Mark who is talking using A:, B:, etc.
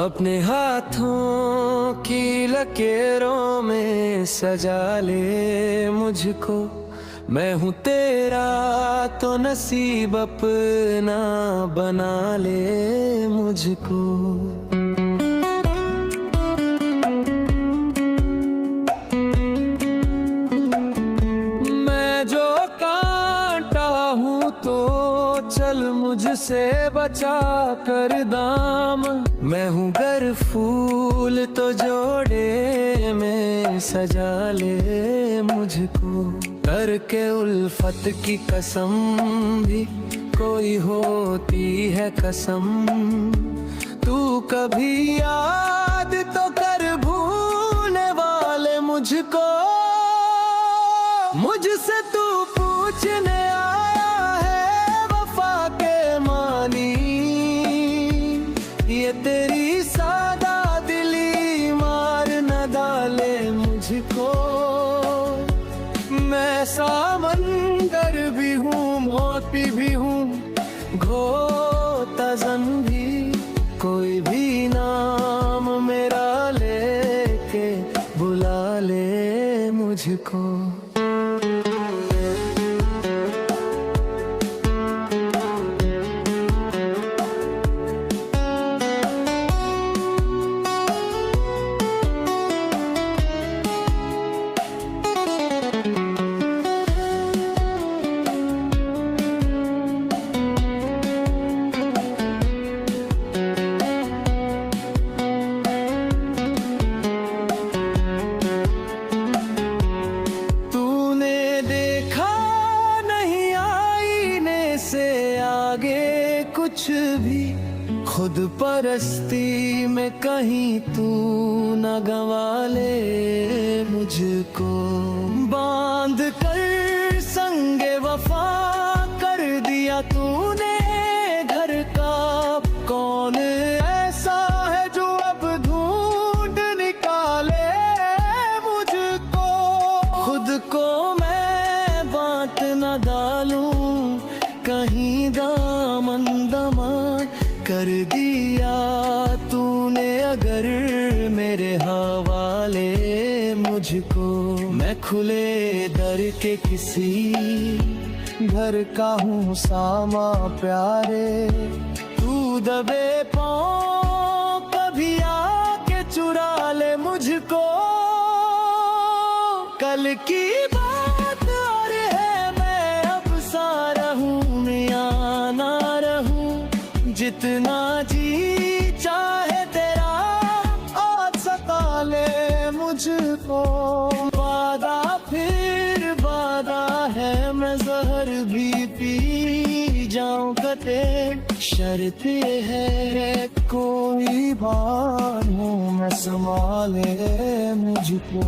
A: अपने हाथों की लकीरों में सजा ले मुझको। मैं हूँ तेरा तो नसीब अपना बना ले मुझको। मैं जो कांटा हूँ तो चल मुझसे बचा कर दाम। मैं हूँ गर फूल तो जोड़े में सजा ले मुझको। करके उल्फत की कसम भी कोई होती है कसम। तू कभी याद तो कर भूलने वाले मुझको। मुझसे तू पूछने आया है वफा के मानी। ये तेरी सादा दिली मार न डाले मुझको। मैं समंदर भी हूँ मोती भी हूँ घोतज़न भी। कोई भी नाम मेरा लेके बुला ले मुझको। कुछ भी खुद परस्ती में कहीं तू न गंवा ले मुझको। बांध कर संगे वफा कर दिया तूने घर का। कौन ऐसा है जो अब ढूंढ निकाले मुझको। खुद को मैं बांट न डालूं कहीं दामन दमान कर दिया तूने अगर मेरे हवाले मुझको। मैं खुले दर के किसी घर का हूँ सामा प्यारे। तू दबे पाँव कभी आके चुरा ले मुझको। कल की बात और है मैं अब सा रहूं या ना रहूं। जितना जी चाहे तेरा आज सता ले मुझको। वादा फिर वादा है मैं जहर भी पी जाऊं कते। शर्त ये है कोई बार हूँ मैं संभाले मुझको।